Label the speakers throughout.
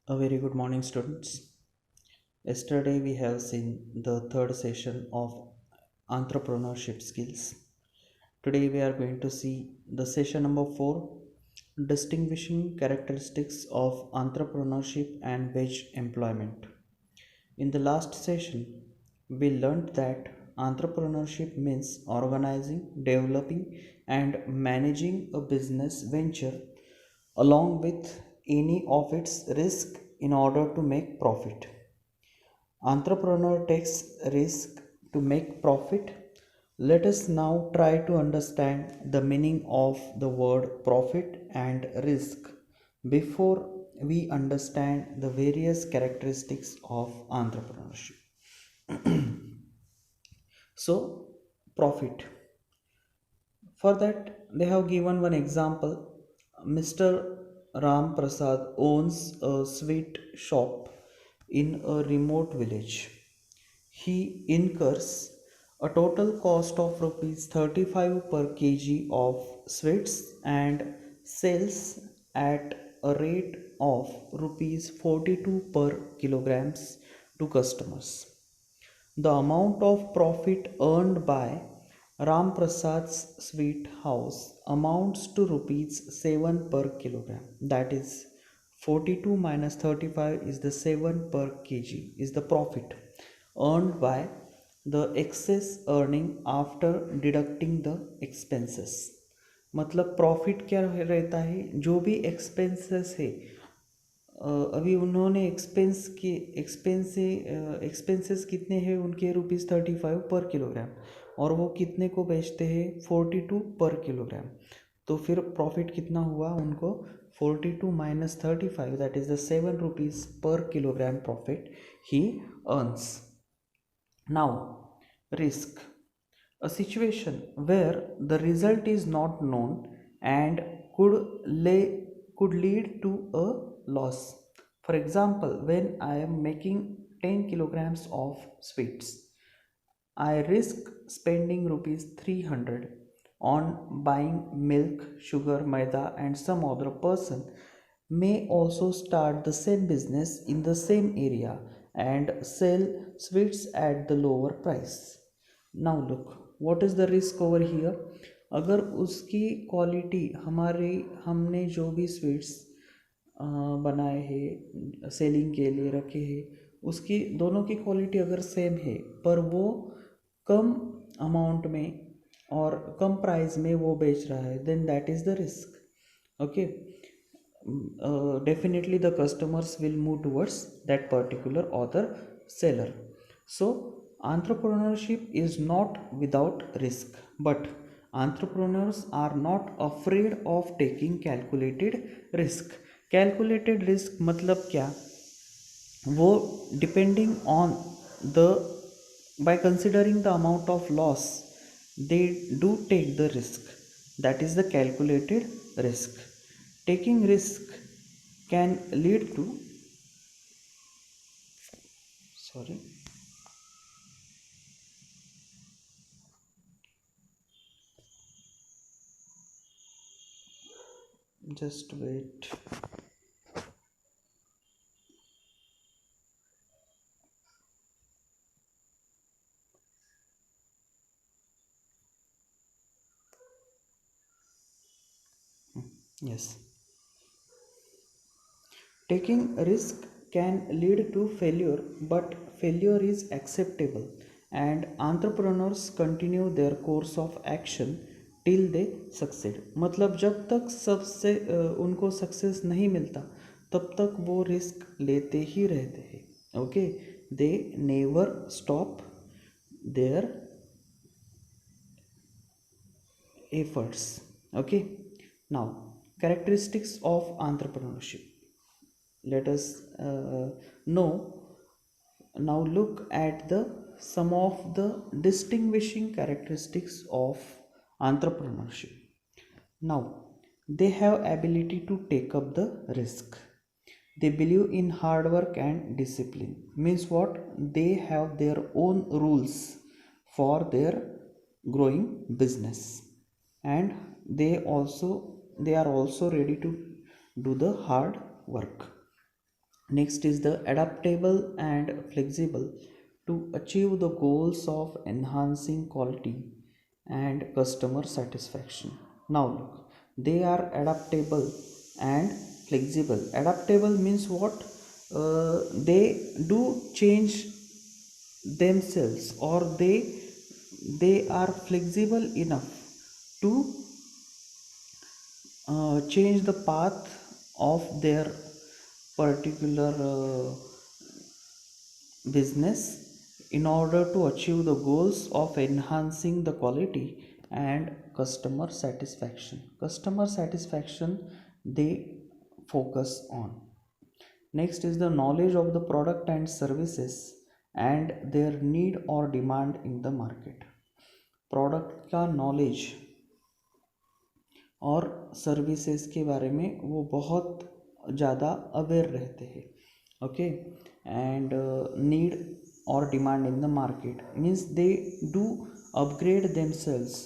Speaker 1: A very good morning, students. Yesterday, we have seen the third session of entrepreneurship skills. Today, we are going to see the session number 4, distinguishing characteristics of entrepreneurship and wage employment. In the last session, we learned that entrepreneurship means organizing, developing, and managing a business venture along with any of its risk in order to make profit. Entrepreneur takes risk to make profit. Let us now try to understand the meaning of the word profit and risk before we understand the various characteristics of entrepreneurship. So, profit. For that, they have given one example. Mr. Ram Prasad owns a sweet shop in a remote village. He incurs a total cost of rupees 35 per kg of sweets and sells at a rate of rupees 42 per kilograms to customers. The amount of profit earned by Ram Prasad's sweet house amounts to rupees 7 per kilogram. That is 42 minus 35 is the 7 per kg is the profit earned by the excess earning after deducting the expenses. मतलब profit क्या रहता है, जो भी expenses है अभी उन्होंने expenses कितने हैं उनके ₹35 पर किलोग्राम और वो कितने को बेचते हैं 42 पर किलोग्राम. तो फिर प्रॉफिट कितना हुआ उनको 42 माइनस 35 दैट इज द ₹7 पर kilogram profit he earns. Now risk, a situation where the result is not known and could could lead to a loss. For example, when I am making 10 kilograms of sweets, I risk spending rupees 300 on buying milk, sugar, maida, and some other person may also start the same business in the same area and sell sweets at the lower price. Now look, what is the risk over here? अगर उसकी quality हमने जो भी sweets बनाए हैं selling के लिए रखे हैं उसकी दोनों की क्वालिटी अगर सेम है पर वो कम अमाउंट में और कम प्राइस में वो बेच रहा है, then that is the risk. Okay, definitely the customers will move towards that particular other seller. So entrepreneurship is not without risk, but entrepreneurs are not afraid of taking calculated risk. Calculated risk मतलब क्या, वो depending on the by considering the amount of loss they do take the risk. That is the calculated risk. Taking risk can lead to, sorry, just wait. Yes, taking risk can lead to failure, but failure is acceptable and entrepreneurs continue their course of action till they succeed. मतलब जब तक सबसे उनको success नहीं मिलता तब तक वो रिस्क लेते ही रहते हैं. Okay, they never stop their efforts. Okay, now characteristics of entrepreneurship. Let us know. Now look at the some of the distinguishing characteristics of entrepreneurship. Now they have ability to take up the risk. They believe in hard work and discipline. Means what? They have their own rules for their growing business, and they are also ready to do the hard work. Next is the adaptable and flexible to achieve the goals of enhancing quality and customer satisfaction. Now look, they are adaptable and flexible. Adaptable means what? They do change themselves, or they are flexible enough to change the path of their particular business in order to achieve the goals of enhancing the quality and customer satisfaction they focus on. Next is the knowledge of the product and services and their need or demand in the market. Product का knowledge और services के बारे में वो बहुत ज़्यादा aware रहते हैं. ओके, एंड नीड और demand in the market means they do upgrade themselves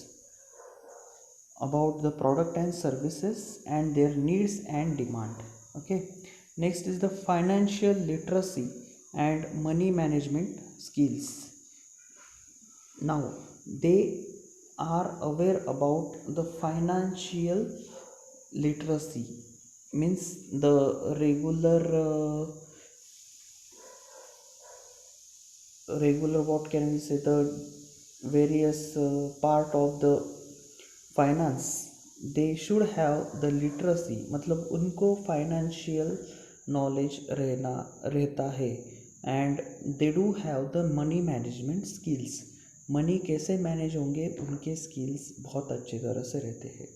Speaker 1: about the product and services and their needs and demand. Okay, next is the financial literacy and money management skills. Now they are aware about the financial literacy means the regular what can we say, the various part of the finance. They should have the literacy, मतलब उनको financial knowledge रहता है. And they do have the money management skills. Money कैसे manage होंगे उनके skills बहुत अच्छी तरह से रहते हैं.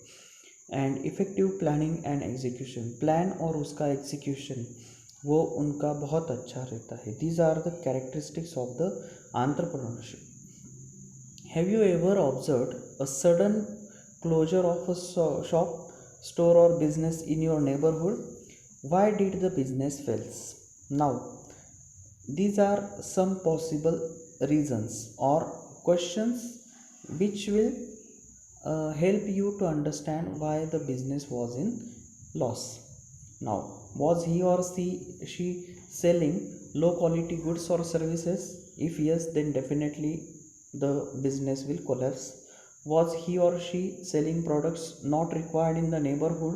Speaker 1: And effective planning and execution, plan और उसका एग्जीक्यूशन वो उनका बहुत अच्छा रहता है. These are the characteristics of the entrepreneurship. Have you ever observed a sudden closure of a shop, store or business in your neighborhood? Why did the business fails? Now these are some possible reasons or questions which will help you to understand why the business was in loss. Now, was he or she selling low quality goods or services? If yes, then definitely the business will collapse. Was he or she selling products not required in the neighborhood?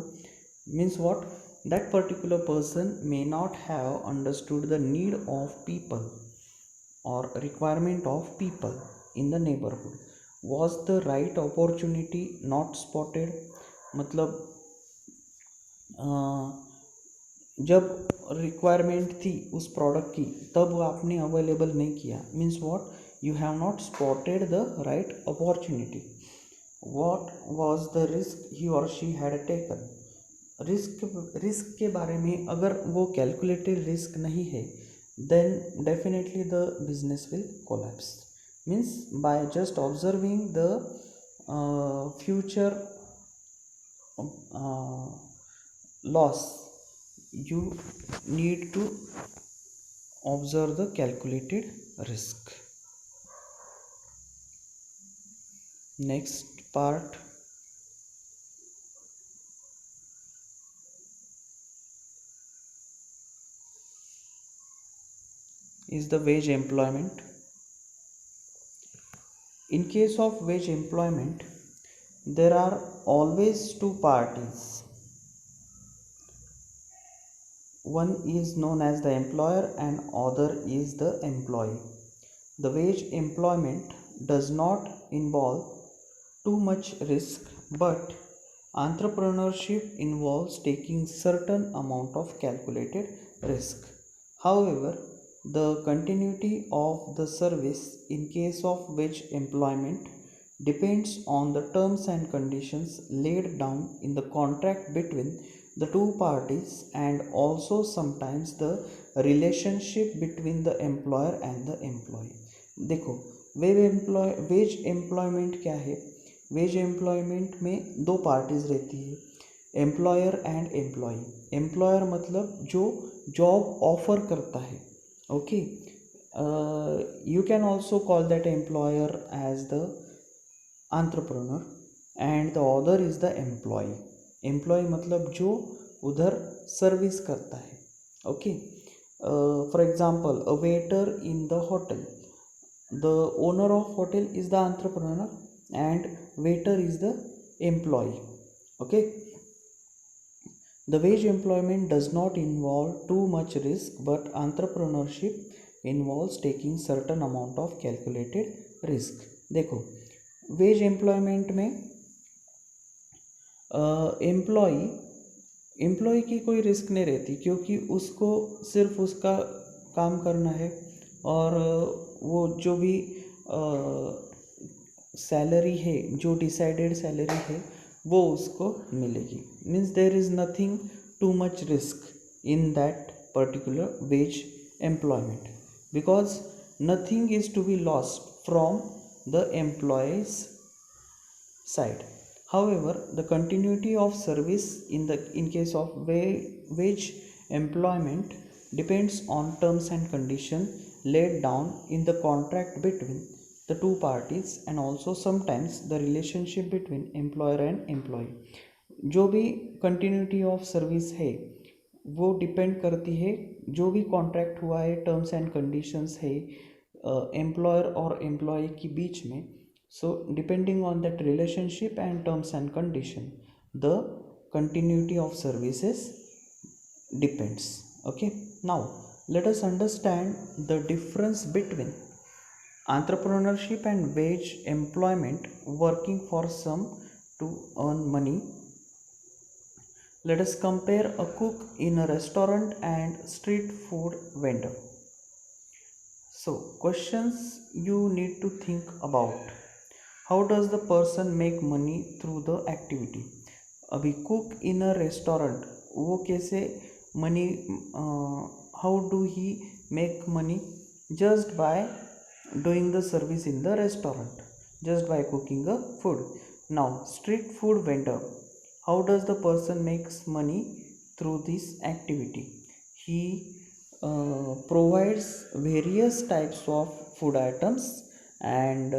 Speaker 1: Means what? That particular person may not have understood the need of people or requirement of people in the neighborhood. Was the right opportunity not spotted? मतलब जब requirement थी उस product की तब आपने available नहीं किया. Means what? You have not spotted the right opportunity. What was the risk he or she had taken? Risk के बारे में अगर वो कैलकुलेटेड रिस्क नहीं है then definitely the business will collapse. Means by just observing the future loss, you need to observe the calculated risk. Next part is the wage employment. In case of wage employment, there are always two parties. One is known as the employer and other is the employee. The wage employment does not involve too much risk, but entrepreneurship involves taking certain amount of calculated risk. However, the continuity of the service in case of wage employment depends on the terms and conditions laid down in the contract between the two parties and also sometimes the relationship between the employer and the employee. देखो, veg employment क्या है? Veg employment में दो parties रहती है, employer and employee. Employer मतलब जो job offer करता है. Okay, you can also call that employer as the entrepreneur and the other is the employee मतलब जो उधर सर्विस करता है. Okay, For example, a waiter in the hotel. The owner of hotel is the entrepreneur and waiter is the employee. Okay, the wage employment does not involve too much risk, but entrepreneurship involves taking certain amount of calculated risk. देखो, veg employment में employ की कोई risk नहीं रहती, क्योंकि उसको सिर्फ उसका काम करना है और वो जो भी सैलरी है, जो डिसाइडेड सैलरी है, वो उसको मिलेगी. Means there is nothing too much risk in that particular veg employment, because nothing is to be lost from the employee's side. However, the continuity of service in case of wage employment depends on terms and conditions laid down in the contract between the two parties, and also sometimes the relationship between employer and employee. जो भी continuity of service है वो depend करती है, जो भी contract हुआ है, टर्म्स एंड कंडीशंस है एम्प्लॉयर और एम्प्लॉय के बीच में. So depending on that relationship and terms and condition, the continuity of services depends. Okay, now let us understand the difference between entrepreneurship and wage employment working for some to earn money. Let us compare a cook in a restaurant and street food vendor. So, questions you need to think about. How does the person make money through the activity? अभी cook in a restaurant, वो कैसे money, how do he make money? Just by doing the service in the restaurant, just by cooking a food. Now, street food vendor, how does the person makes money through this activity? He provides various types of food items and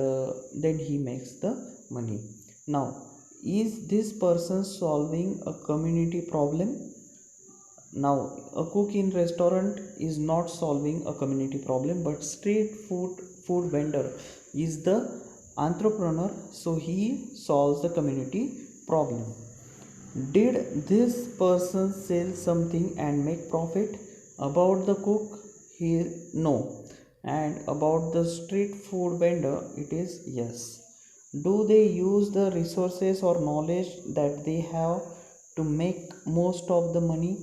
Speaker 1: then he makes the money. Now, is this person solving a community problem? Now, a cook in restaurant is not solving a community problem, but street food vendor is the entrepreneur, so he solves the community problem. Did this person sell something and make profit? About the cook, he no, and about the street food vendor, it is yes. Do they use the resources or knowledge that they have to make most of the money?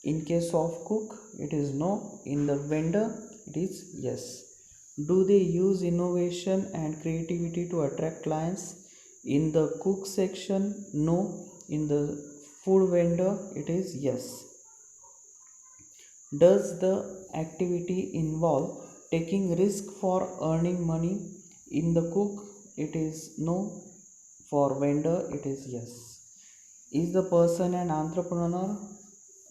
Speaker 1: In case of cook, it is no. In the vendor, it is yes. Do they use innovation and creativity to attract clients? In the cook section, no. In the food vendor, it is yes. Does the activity involve taking risk for earning money? In the cook, it is no. For vendor, it is yes. Is the person an entrepreneur?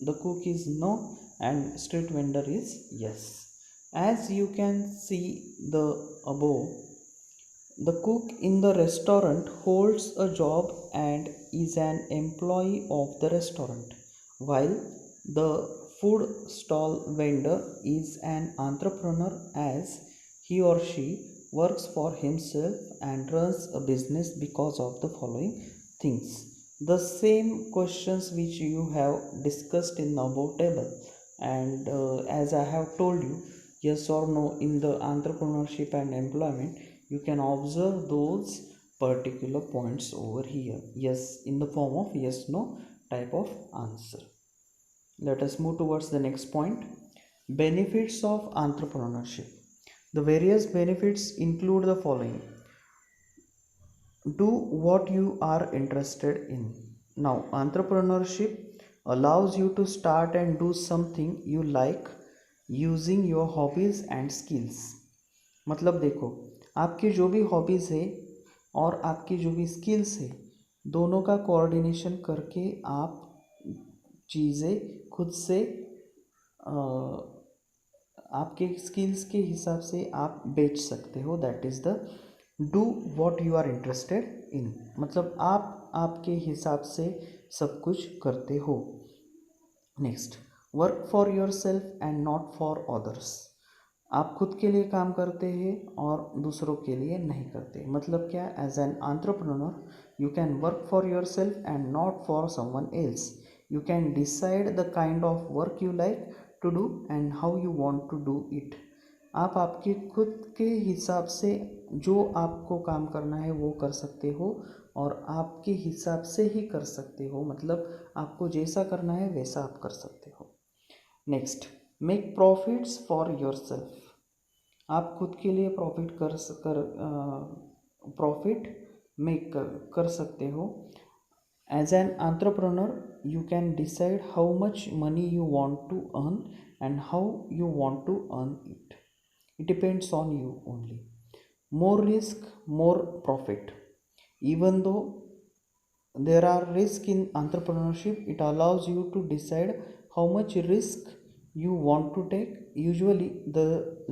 Speaker 1: The cook is no, and street vendor is yes. As you can see the above, the cook in the restaurant holds a job and is an employee of the restaurant, while the food stall vendor is an entrepreneur, as he or she works for himself and runs a business because of the following things. The same questions which you have discussed in the above table, and as I have told you, yes or no in the entrepreneurship and employment, you can observe those particular points over here, yes, in the form of yes no type of answer. Let us move towards the next point. Benefits of entrepreneurship. The various benefits include the following. Do what you are interested in. Now, entrepreneurship allows you to start and do something you like using your hobbies and skills. मतलब देखो, आपकी जो भी hobbies है और आपकी जो भी स्किल्स है, दोनों का कोऑर्डिनेशन करके आप चीज़ें खुद से आपके स्किल्स के हिसाब से आप बेच सकते हो. That is the do what you are interested in. मतलब आप आपके हिसाब से सब कुछ करते हो. Next, work for yourself and not for others. आप खुद के लिए काम करते हैं और दूसरों के लिए नहीं करते। मतलब क्या? As an entrepreneur you can work for yourself and not for someone else. You can decide the kind of work you like to do and how you want to do it. आप आपके खुद के हिसाब से जो आपको काम करना है वो कर सकते हो और आपके हिसाब से ही कर सकते हो। मतलब आपको जैसा करना है वैसा आप कर सकते हो। Next, make profits for yourself. आप खुद के लिए प्रॉफिट मेक कर सकते हो। As an entrepreneur you can decide how much money you want to earn and how you want to earn it. It depends on you only. More risk, more profit. Even though there are risks in entrepreneurship, it allows you to decide how much risk you want to take. Usually the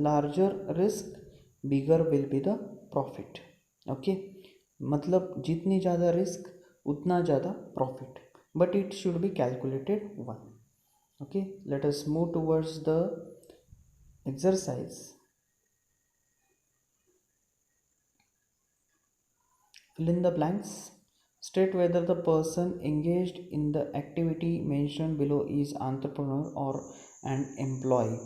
Speaker 1: larger risk, bigger will be the profit. Okay, मतलब जितनी ज़्यादा risk उतना ज़्यादा profit, but it should be calculated one. Okay, let us move towards the exercise. Fill in the blanks. State whether the person engaged in the activity mentioned below is entrepreneur or an employee.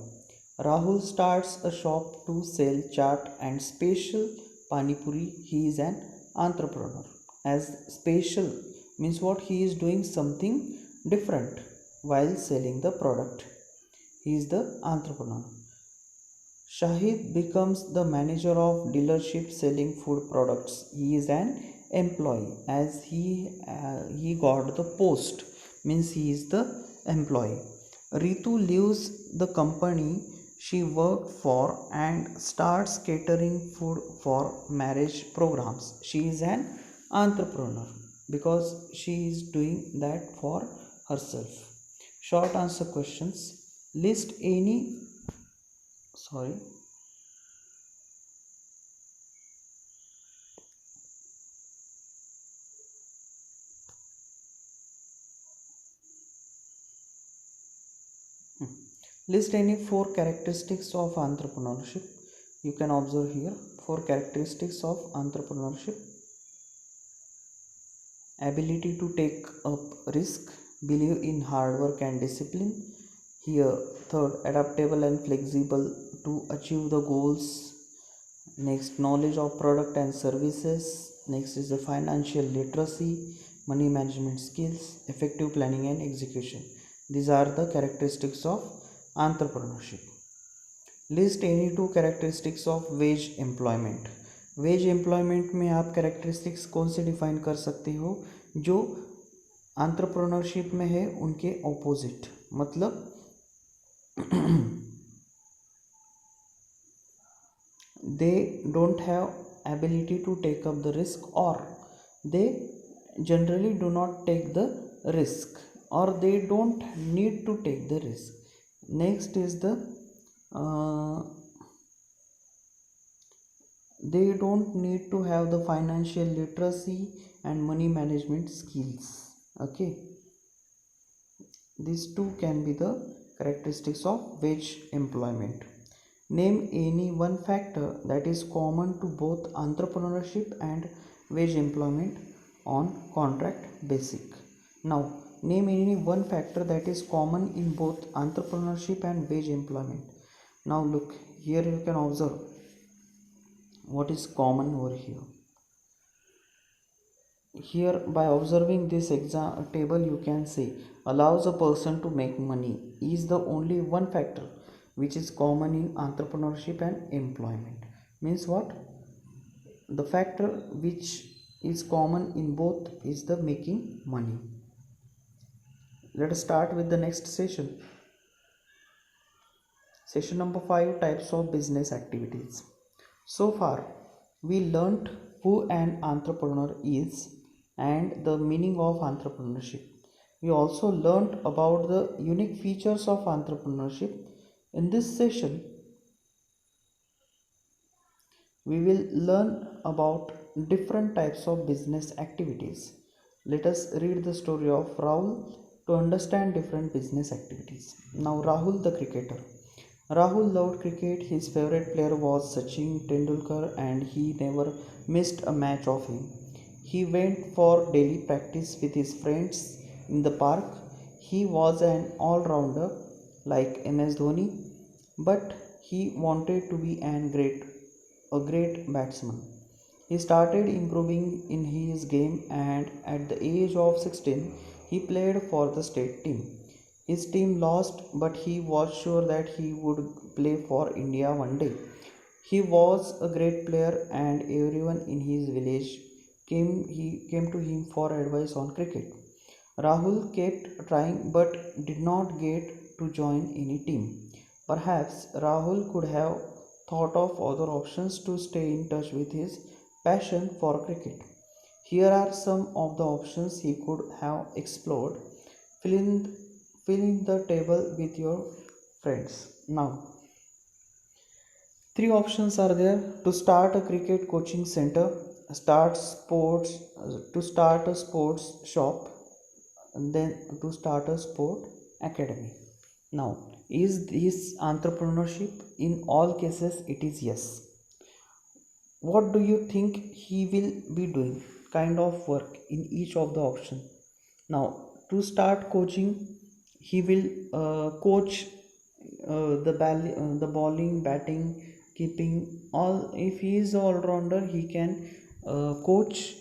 Speaker 1: Rahul starts a shop to sell chaat and special pani puri. He is an entrepreneur. As special means what? He is doing something different while selling the product. He is the entrepreneur. Shahid becomes the manager of dealership selling food products. He is an employee. As he got the post means he is the employee. Ritu leaves the company she worked for and starts catering food for marriage programs. She is an entrepreneur because she is doing that for herself. Short answer questions. List any sorry list any 4 characteristics of entrepreneurship. You can observe here 4 characteristics of entrepreneurship. Ability to take up risk, believe in hard work and discipline. Here third, adaptable and flexible to achieve the goals. Next, knowledge of product and services. Next is the financial literacy, money management skills, effective planning and execution. These are the characteristics of entrepreneurship. List any 2 characteristics of wage employment. Veg employment में आप characteristics कौन से define कर सकते हो जो entrepreneurship में है उनके ऑपोजिट। मतलब they don't have ability to take up the risk, or they generally do not take the risk, or they don't need to take the risk. Next is the they don't need to have the financial literacy and money management skills. Okay, these two can be the characteristics of wage employment. Name any one factor that is common to both entrepreneurship and wage employment on contract basis. Now, name any one factor that is common in both entrepreneurship and wage employment. Now look, here you can observe what is common over here. Here, by observing this table, you can see allows a person to make money is the only one factor which is common in entrepreneurship and employment. Means what? The factor which is common in both is the making money. Let us start with the next session. Session number 5, types of business activities. So far we learnt who an entrepreneur is and the meaning of entrepreneurship. We also learnt about the unique features of entrepreneurship. In this session we will learn about different types of business activities. Let us read the story of Rahul to understand different business activities. Now, Rahul the cricketer. Rahul loved cricket. His favorite player was Sachin Tendulkar and he never missed a match of him. He went for daily practice with his friends in the park. He was an all-rounder like MS Dhoni, but he wanted to be a great batsman. He started improving in his game and at the age of 16 he played for the state team. His team lost but he was sure that he would play for India one day. He was a great player and everyone in his village came to him for advice on cricket. Rahul kept trying but did not get to join any team. Perhaps Rahul could have thought of other options to stay in touch with his passion for cricket. Here are some of the options he could have explored. Fill in, fill in the table with your friends. Now, three options are there: to start a cricket coaching center, to start a sports shop, and then to start a sport academy. Now, is this entrepreneurship? In all cases it is yes. What do you think he will be doing kind of work in each of the option? Now, to start coaching, he will coach the bowling, batting, keeping, all. If he is all rounder he can coach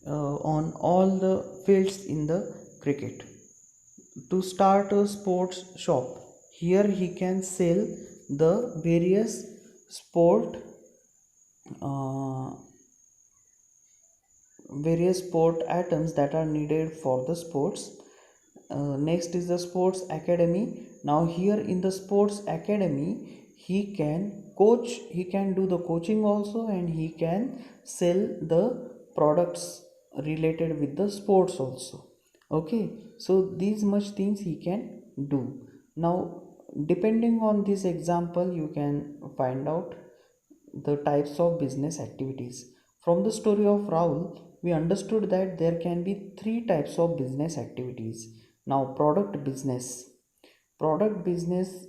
Speaker 1: on all the fields in the cricket. To start a sports shop, here he can sell the uh, various sport items that are needed for the sports. Next is the sports academy. Now here in the sports academy he can coach, he can do the coaching also and he can sell the products related with the sports also. Okay, so these much things he can do. Now, depending on this example you can find out the types of business activities. From the story of Rahul, we understood that there can be three types of business activities. Now, product business. Product business,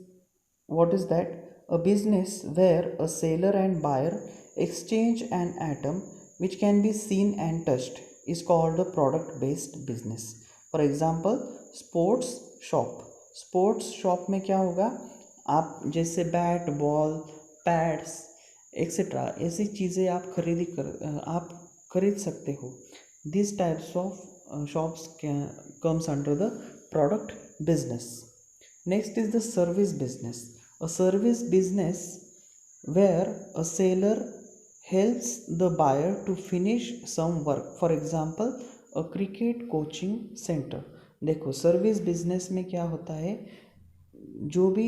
Speaker 1: what is that? A business where a seller and buyer exchange an item which can be seen and touched is called a product based business. For example, sports shop. Sports shop में क्या होगा, आप जैसे bat, ball, pads etcetera ऐसी चीज़ें आप खरीद सकते हो. This types of shops comes under the product business. Next is the service business. A service business where a seller helps the buyer to finish some work. For example, a cricket coaching center. देखो, service business में क्या होता है, जो भी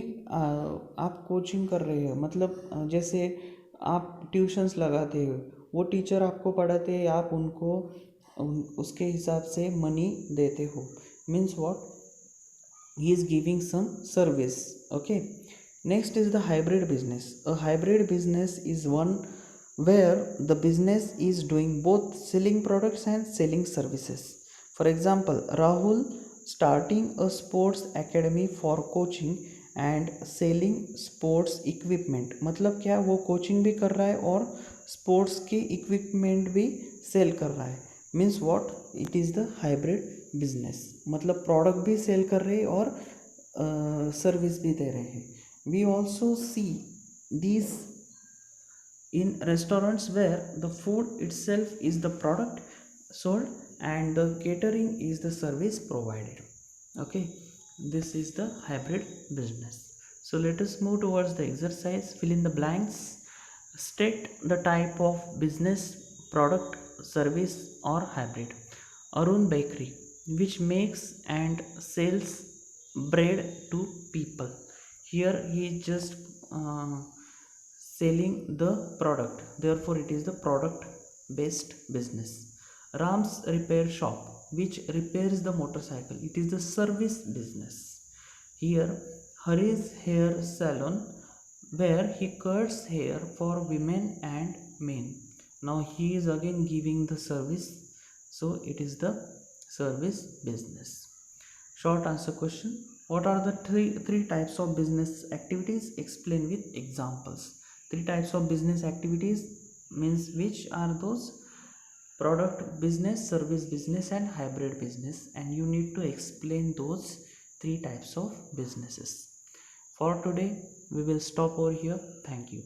Speaker 1: आप coaching कर रहे हो, मतलब जैसे आप ट्यूशन्स लगाते हो, वो टीचर आपको पढ़ाते हैं, आप उनको उसके हिसाब से मनी देते हो. Means what, he is giving some service. Okay, next is the hybrid business. A hybrid business is one where the business is doing both selling products and selling services. For example, Rahul starting a sports academy for coaching and selling sports equipment. मतलब क्या, वो coaching भी कर रहा है और sports के equipment भी सेल कर रहा है. Means what, it is the hybrid business. मतलब प्रोडक्ट भी सेल कर रहे हैं और सर्विस भी दे रहे हैं. We also see these in restaurants where the food itself is the product sold and the catering is the service provided. Okay, this is the hybrid business. So let us move towards the exercise. Fill in the blanks. State the type of business: product, service or hybrid. Arun Bakery, which makes and sells bread to people. Here he is just selling the product, therefore it is the product based business. Ram's repair shop, which repairs the motorcycle, it is the service business. Here Hari's hair salon, where he cuts hair for women and men. Now he is again giving the service, so it is the service business. Short answer question. What are the three types of business activities? Explain with examples. Three types of business activities means which are those? Product business, service business, and hybrid business, and you need to explain those three types of businesses. For today we will stop over here. Thank you.